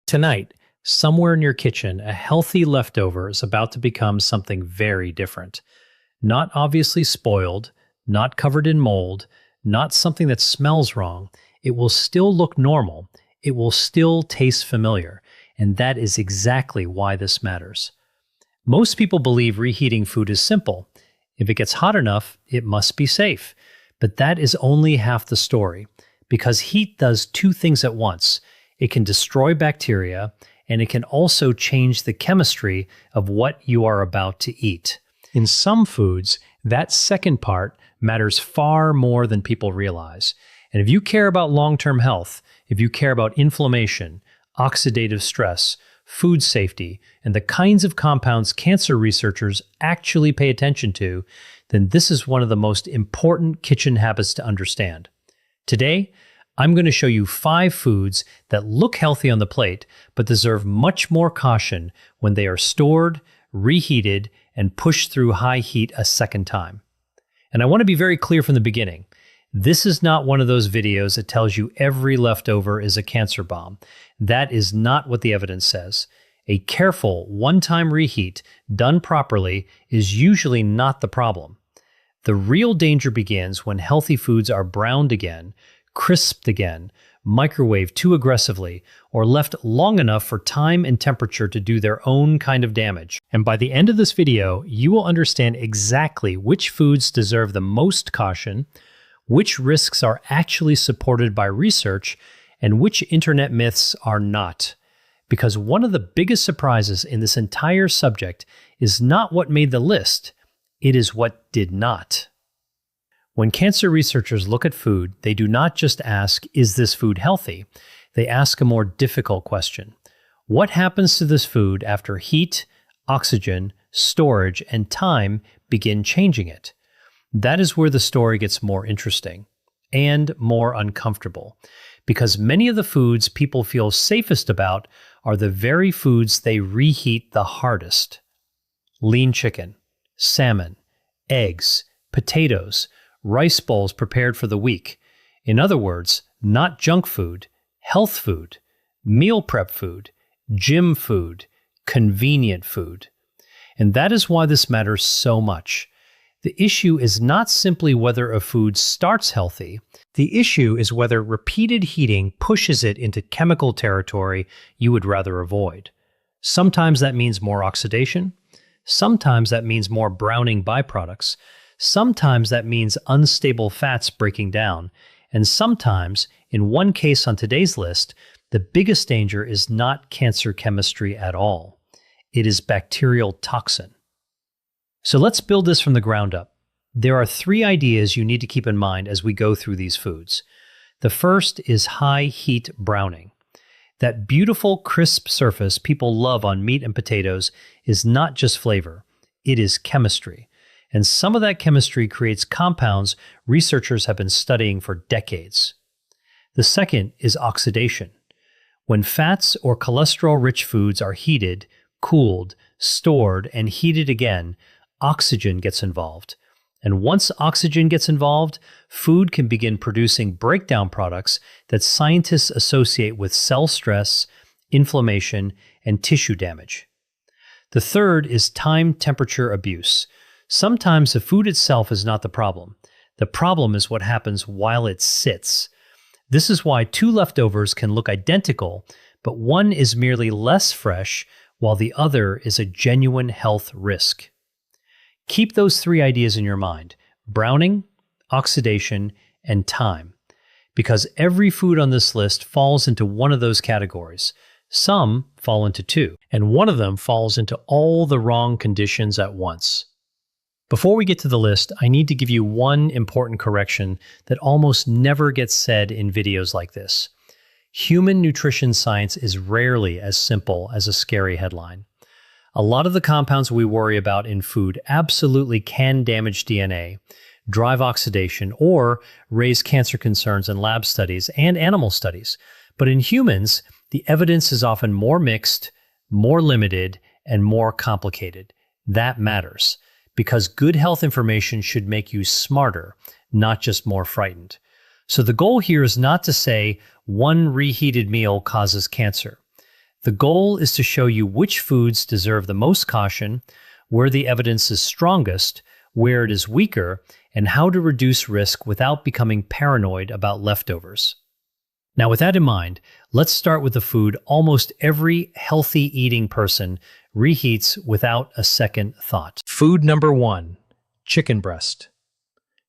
Tonight, somewhere in your kitchen, a healthy leftover is about to become something very different. Not obviously spoiled, not covered in mold, not something that smells wrong. It will still look normal. It will still taste familiar. And that is exactly why this matters. Most people believe reheating food is simple. If it gets hot enough, it must be safe. But that is only half the story, because heat does two things at once. It can destroy bacteria, and it can also change the chemistry of what you are about to eat. In some foods, that second part matters far more than people realize. And if you care about long-term health, if you care about inflammation, oxidative stress, food safety, and the kinds of compounds cancer researchers actually pay attention to, then this is one of the most important kitchen habits to understand. Today, I'm going to show you 5 foods that look healthy on the plate, but deserve much more caution when they are stored, reheated, and pushed through high heat a second time. And I want to be very clear from the beginning. This is not one of those videos that tells you every leftover is a cancer bomb. That is not what the evidence says. A careful, one-time reheat done properly is usually not the problem. The real danger begins when healthy foods are browned again, crisped again, microwaved too aggressively, or left long enough for time and temperature to do their own kind of damage. And by the end of this video, you will understand exactly which foods deserve the most caution, which risks are actually supported by research, and which internet myths are not. Because one of the biggest surprises in this entire subject is not what made the list, it is what did not. When cancer researchers look at food, they do not just ask, is this food healthy? They ask a more difficult question. What happens to this food after heat, oxygen, storage, and time begin changing it? That is where the story gets more interesting and more uncomfortable, because many of the foods people feel safest about are the very foods they reheat the hardest. Lean chicken, salmon, eggs, potatoes, rice bowls prepared for the week. In other words, not junk food, health food, meal prep food, gym food, convenient food. And that is why this matters so much. The issue is not simply whether a food starts healthy. The issue is whether repeated heating pushes it into chemical territory you would rather avoid. Sometimes that means more oxidation. Sometimes that means more browning byproducts. Sometimes that means unstable fats breaking down. And sometimes, in one case on today's list, the biggest danger is not cancer chemistry at all. It is bacterial toxin. So let's build this from the ground up. There are 3 ideas you need to keep in mind as we go through these foods. The first is high heat browning. That beautiful crisp surface people love on meat and potatoes is not just flavor, it is chemistry. And some of that chemistry creates compounds researchers have been studying for decades. The second is oxidation. When fats or cholesterol-rich foods are heated, cooled, stored, and heated again, oxygen gets involved. And once oxygen gets involved, food can begin producing breakdown products that scientists associate with cell stress, inflammation, and tissue damage. The third is time-temperature abuse. Sometimes the food itself is not the problem. The problem is what happens while it sits. This is why 2 leftovers can look identical, but one is merely less fresh, while the other is a genuine health risk. Keep those 3 ideas in your mind: browning, oxidation, and time. Because every food on this list falls into one of those categories. Some fall into 2, and one of them falls into all the wrong conditions at once. Before we get to the list, I need to give you one important correction that almost never gets said in videos like this. Human nutrition science is rarely as simple as a scary headline. A lot of the compounds we worry about in food absolutely can damage DNA, drive oxidation, or raise cancer concerns in lab studies and animal studies. But in humans, the evidence is often more mixed, more limited, and more complicated. That matters, because good health information should make you smarter, not just more frightened. So the goal here is not to say one reheated meal causes cancer. The goal is to show you which foods deserve the most caution, where the evidence is strongest, where it is weaker, and how to reduce risk without becoming paranoid about leftovers. Now, with that in mind, let's start with the food almost every healthy eating person reheats without a second thought. Food number 1, chicken breast.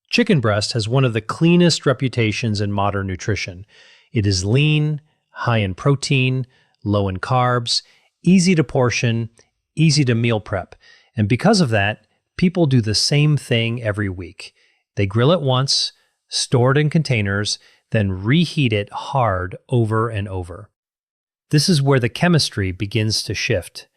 Chicken breast has one of the cleanest reputations in modern nutrition. It is lean, high in protein, low in carbs, easy to portion, easy to meal prep. And because of that, people do the same thing every week. They grill it once, store it in containers, then reheat it hard over and over. This is where the chemistry begins to shift.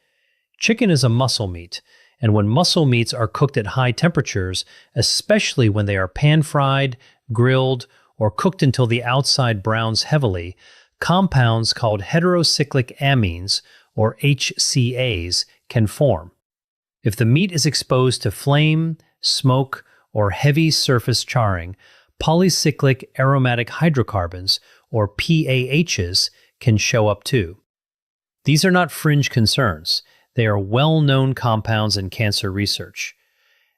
Chicken is a muscle meat, and when muscle meats are cooked at high temperatures, especially when they are pan-fried, grilled, or cooked until the outside browns heavily, compounds called heterocyclic amines, or HCAs, can form. If the meat is exposed to flame, smoke, or heavy surface charring, polycyclic aromatic hydrocarbons, or PAHs, can show up too. These are not fringe concerns. They are well-known compounds in cancer research.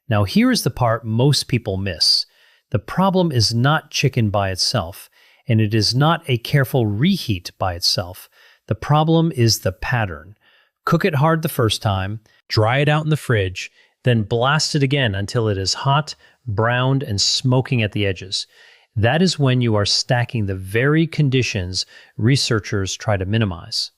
Now, here is the part most people miss. The problem is not chicken by itself, and it is not a careful reheat by itself. The problem is the pattern. Cook it hard the first time, dry it out in the fridge, then blast it again until it is hot, browned, and smoking at the edges. That is when you are stacking the very conditions researchers try to minimize.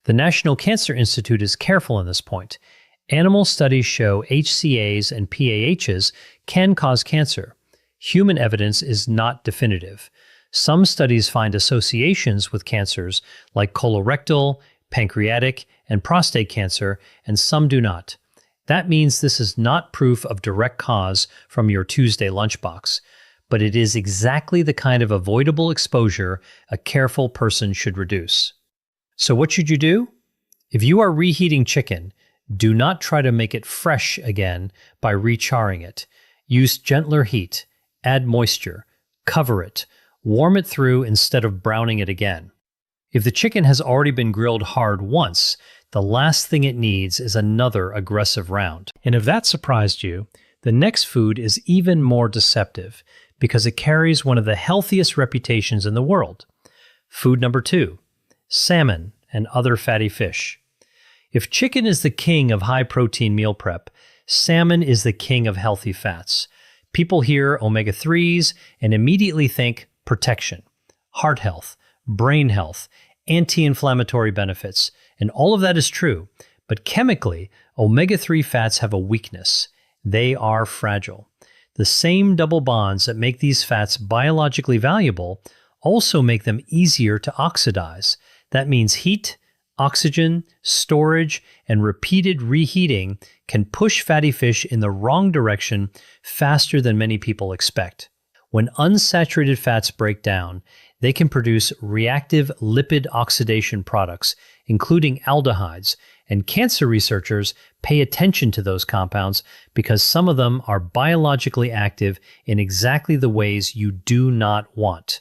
The National Cancer Institute is careful in this point. Animal studies show HCAs and PAHs can cause cancer. Human evidence is not definitive. Some studies find associations with cancers like colorectal, pancreatic, and prostate cancer, and some do not. That means this is not proof of direct cause from your Tuesday lunchbox, but it is exactly the kind of avoidable exposure a careful person should reduce. So what should you do? If you are reheating chicken, do not try to make it fresh again by recharring it. Use gentler heat, add moisture, cover it, warm it through instead of browning it again. If the chicken has already been grilled hard once, the last thing it needs is another aggressive round. And if that surprised you, the next food is even more deceptive because it carries one of the healthiest reputations in the world. Food number 2, salmon and other fatty fish. If chicken is the king of high-protein meal prep, salmon is the king of healthy fats. People hear omega-3s and immediately think protection, heart health, brain health, anti-inflammatory benefits, and all of that is true. But chemically, omega-3 fats have a weakness. They are fragile. The same double bonds that make these fats biologically valuable also make them easier to oxidize. That means heat, oxygen, storage, and repeated reheating can push fatty fish in the wrong direction faster than many people expect. When unsaturated fats break down, they can produce reactive lipid oxidation products, including aldehydes, and cancer researchers pay attention to those compounds because some of them are biologically active in exactly the ways you do not want: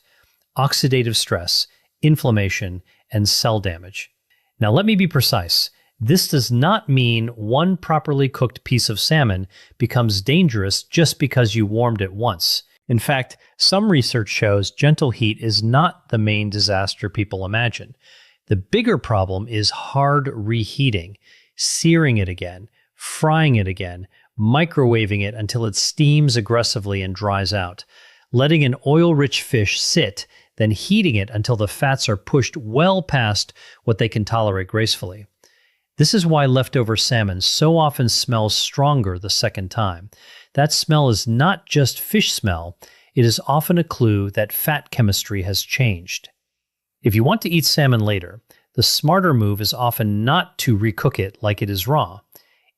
oxidative stress, inflammation, and cell damage. Now, let me be precise. This does not mean one properly cooked piece of salmon becomes dangerous just because you warmed it once. In fact, some research shows gentle heat is not the main disaster people imagine. The bigger problem is hard reheating, searing it again, frying it again, microwaving it until it steams aggressively and dries out, letting an oil-rich fish sit, then heating it until the fats are pushed well past what they can tolerate gracefully. This is why leftover salmon so often smells stronger the second time. That smell is not just fish smell, it is often a clue that fat chemistry has changed. If you want to eat salmon later, the smarter move is often not to recook it like it is raw.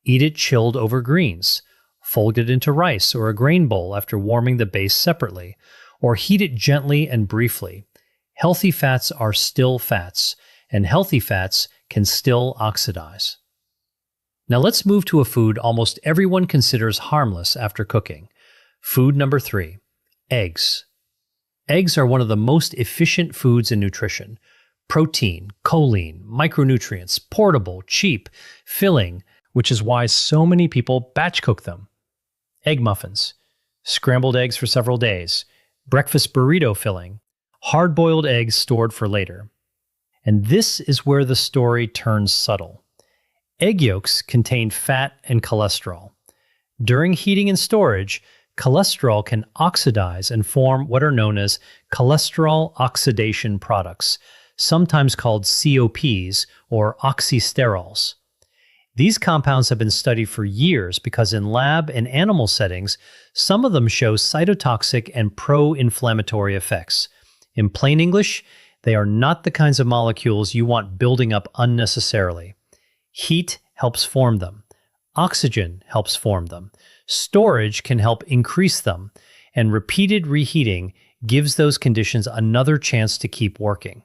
Eat it chilled over greens. Fold it into rice or a grain bowl after warming the base separately, or heat it gently and briefly. Healthy fats are still fats, and healthy fats can still oxidize. Now let's move to a food almost everyone considers harmless after cooking. Food number 3, eggs. Eggs are one of the most efficient foods in nutrition. Protein, choline, micronutrients, portable, cheap, filling, which is why so many people batch cook them. Egg muffins, scrambled eggs for several days, breakfast burrito filling, hard-boiled eggs stored for later. And this is where the story turns subtle. Egg yolks contain fat and cholesterol. During heating and storage, cholesterol can oxidize and form what are known as cholesterol oxidation products, sometimes called COPs or oxysterols. These compounds have been studied for years because in lab and animal settings, some of them show cytotoxic and pro-inflammatory effects. In plain English, they are not the kinds of molecules you want building up unnecessarily. Heat helps form them. Oxygen helps form them. Storage can help increase them. And repeated reheating gives those conditions another chance to keep working.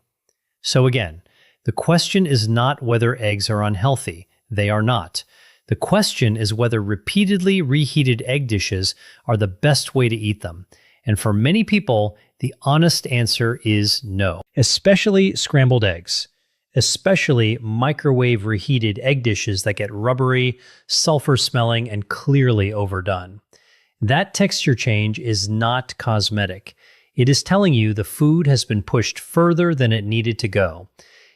So again, the question is not whether eggs are unhealthy. They are not. The question is whether repeatedly reheated egg dishes are the best way to eat them. And for many people, the honest answer is no. Especially scrambled eggs. Especially microwave reheated egg dishes that get rubbery, sulfur-smelling, and clearly overdone. That texture change is not cosmetic. It is telling you the food has been pushed further than it needed to go.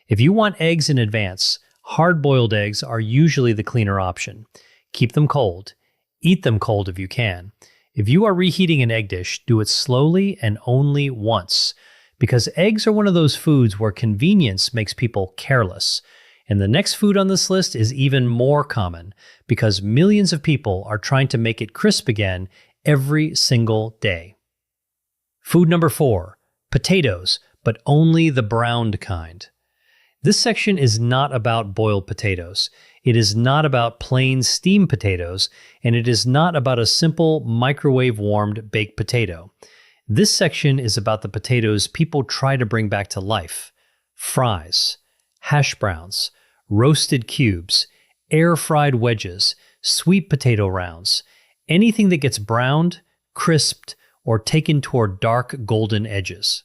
If you want eggs in advance, hard-boiled eggs are usually the cleaner option. Keep them cold. Eat them cold if you can. If you are reheating an egg dish, do it slowly and only once. Because eggs are one of those foods where convenience makes people careless. And the next food on this list is even more common because millions of people are trying to make it crisp again every single day. Food number 4, potatoes, but only the browned kind. This section is not about boiled potatoes. It is not about plain steamed potatoes, and it is not about a simple microwave-warmed baked potato. This section is about the potatoes people try to bring back to life. Fries, hash browns, roasted cubes, air-fried wedges, sweet potato rounds, anything that gets browned, crisped, or taken toward dark golden edges.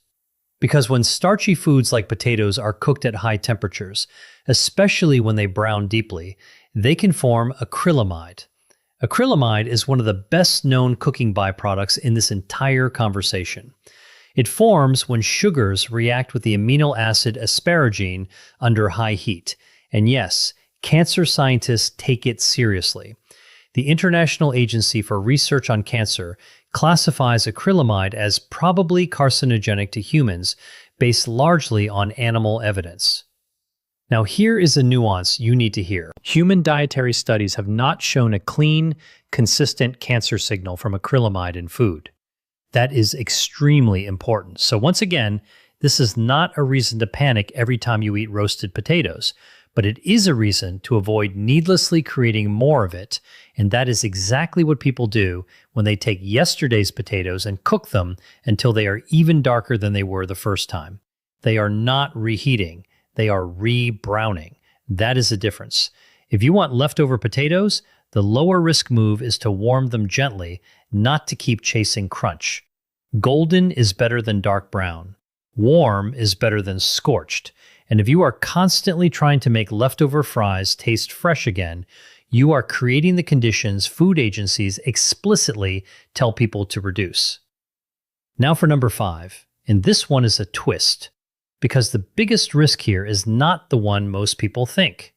Because when starchy foods like potatoes are cooked at high temperatures, especially when they brown deeply, they can form acrylamide. Acrylamide is one of the best-known cooking byproducts in this entire conversation. It forms when sugars react with the amino acid asparagine under high heat. And yes, cancer scientists take it seriously. The International Agency for Research on Cancer classifies acrylamide as probably carcinogenic to humans based largely on animal evidence. Now here is a nuance you need to hear. Human dietary studies have not shown a clean, consistent cancer signal from acrylamide in food. That is extremely important. So once again, this is not a reason to panic every time you eat roasted potatoes, but it is a reason to avoid needlessly creating more of it, and that is exactly what people do when they take yesterday's potatoes and cook them until they are even darker than they were the first time. They are not reheating, they are re-browning. That is the difference. If you want leftover potatoes, the lower risk move is to warm them gently, not to keep chasing crunch. Golden is better than dark brown. Warm is better than scorched. And if you are constantly trying to make leftover fries taste fresh again, you are creating the conditions food agencies explicitly tell people to reduce. Now for number 5, and this one is a twist, because the biggest risk here is not the one most people think.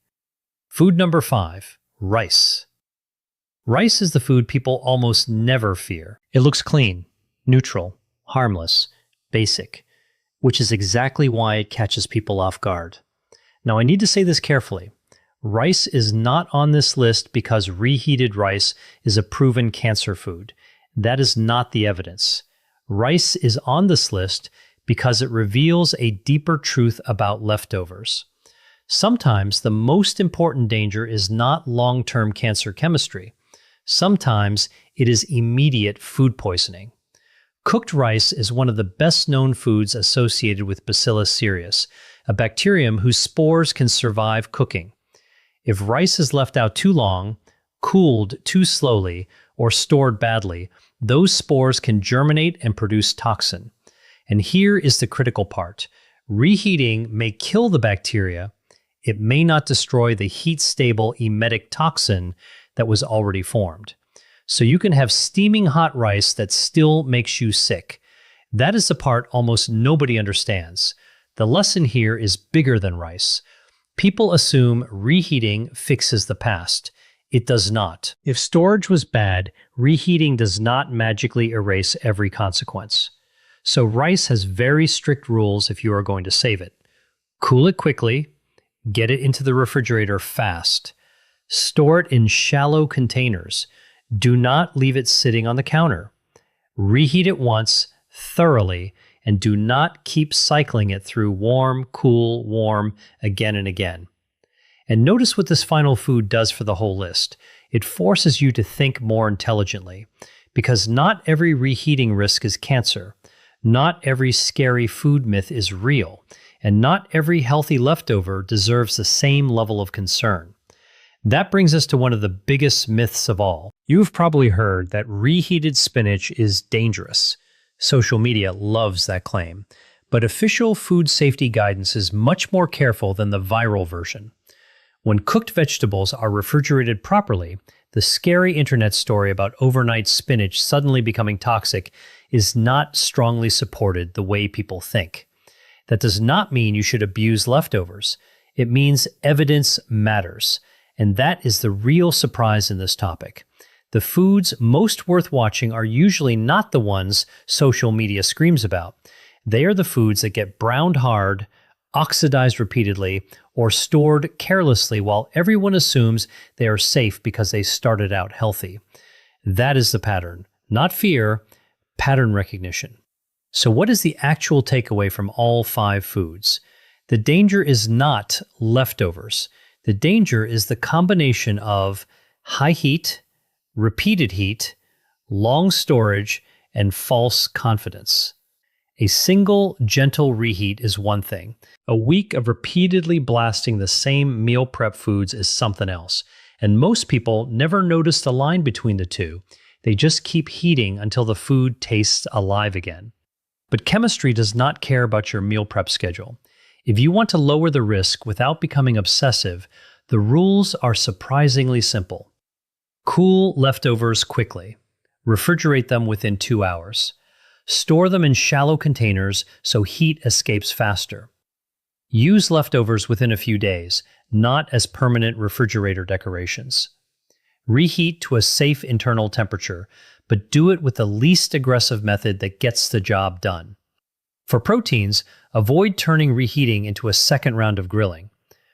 Food number 5, rice. Rice is the food people almost never fear. It looks clean, neutral, harmless, basic, which is exactly why it catches people off guard. Now, I need to say this carefully. Rice is not on this list because reheated rice is a proven cancer food. That is not the evidence. Rice is on this list because it reveals a deeper truth about leftovers. Sometimes the most important danger is not long-term cancer chemistry. Sometimes it is immediate food poisoning. Cooked rice is one of the best-known foods associated with Bacillus cereus, a bacterium whose spores can survive cooking. If rice is left out too long, cooled too slowly, or stored badly, those spores can germinate and produce toxin. And here is the critical part. Reheating may kill the bacteria. It may not destroy the heat-stable emetic toxin that was already formed. So you can have steaming hot rice that still makes you sick. That is the part almost nobody understands. The lesson here is bigger than rice. People assume reheating fixes the past. It does not. If storage was bad, reheating does not magically erase every consequence. So rice has very strict rules if you are going to save it. Cool it quickly. Get it into the refrigerator fast. Store it in shallow containers. Do not leave it sitting on the counter. Reheat it once, thoroughly, and do not keep cycling it through warm, cool, warm, again and again. And notice what this final food does for the whole list. It forces you to think more intelligently, because not every reheating risk is cancer. Not every scary food myth is real, and not every healthy leftover deserves the same level of concern. That brings us to one of the biggest myths of all. You've probably heard that reheated spinach is dangerous. Social media loves that claim, but official food safety guidance is much more careful than the viral version. When cooked vegetables are refrigerated properly, the scary internet story about overnight spinach suddenly becoming toxic is not strongly supported the way people think. That does not mean you should abuse leftovers. It means evidence matters. And that is the real surprise in this topic. The foods most worth watching are usually not the ones social media screams about. They are the foods that get browned hard, oxidized repeatedly, or stored carelessly while everyone assumes they are safe because they started out healthy. That is the pattern. Not fear, pattern recognition. So what is the actual takeaway from all 5 foods? The danger is not leftovers. The danger is the combination of high heat, repeated heat, long storage, and false confidence. A single, gentle reheat is one thing. A week of repeatedly blasting the same meal prep foods is something else. And most people never notice the line between the two. They just keep heating until the food tastes alive again. But chemistry does not care about your meal prep schedule. If you want to lower the risk without becoming obsessive, the rules are surprisingly simple. Cool leftovers quickly. Refrigerate them within 2 hours. Store them in shallow containers so heat escapes faster. Use leftovers within a few days, not as permanent refrigerator decorations. Reheat to a safe internal temperature, but do it with the least aggressive method that gets the job done. For proteins, avoid turning reheating into a second round of grilling.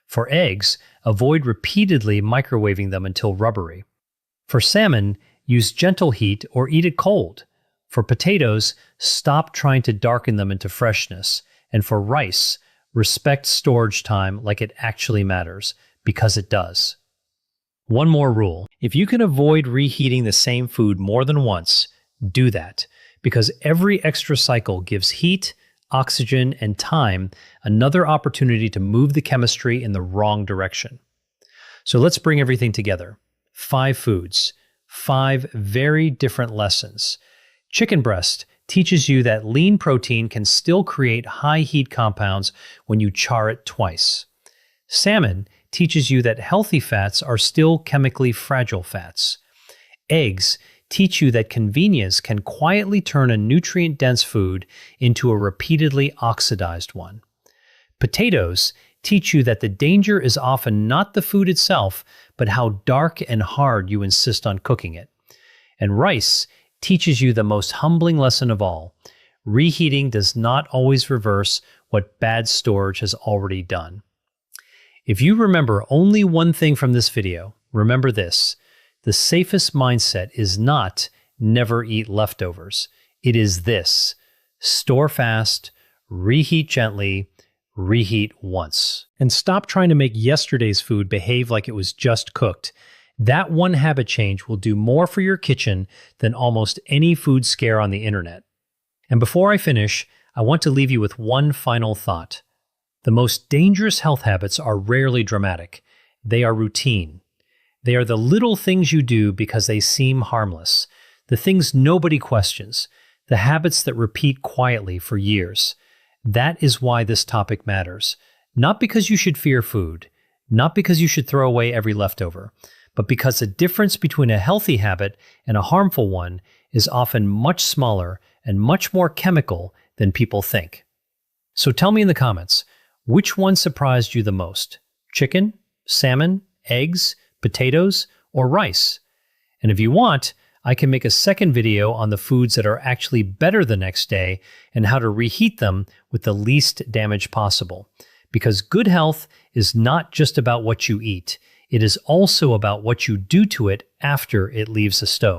For eggs, avoid repeatedly microwaving them until rubbery. For salmon, use gentle heat or eat it cold. For potatoes, stop trying to darken them into freshness. And for rice, respect storage time like it actually matters, because it does. One more rule. If you can avoid reheating the same food more than once, do that, because every extra cycle gives heat, oxygen, and time another opportunity to move the chemistry in the wrong direction. So let's bring everything together. 5 foods, 5 very different lessons. Chicken breast teaches you that lean protein can still create high heat compounds when you char it twice. Salmon teaches you that healthy fats are still chemically fragile fats. Eggs teach you that convenience can quietly turn a nutrient-dense food into a repeatedly oxidized one. Potatoes teach you that the danger is often not the food itself, but how dark and hard you insist on cooking it. And rice teaches you the most humbling lesson of all. Reheating does not always reverse what bad storage has already done. If you remember only one thing from this video, remember this. The safest mindset is not never eat leftovers. It is this: store fast, reheat gently, reheat once. And stop trying to make yesterday's food behave like it was just cooked. That one habit change will do more for your kitchen than almost any food scare on the internet. And before I finish, I want to leave you with one final thought. The most dangerous health habits are rarely dramatic. They are routine. They are the little things you do because they seem harmless, the things nobody questions, the habits that repeat quietly for years. That is why this topic matters. Not because you should fear food, not because you should throw away every leftover, but because the difference between a healthy habit and a harmful one is often much smaller and much more chemical than people think. So tell me in the comments, which one surprised you the most? Chicken, salmon, eggs, potatoes, or rice? And if you want, I can make a second video on the foods that are actually better the next day and how to reheat them with the least damage possible. Because good health is not just about what you eat, it is also about what you do to it after it leaves the stove.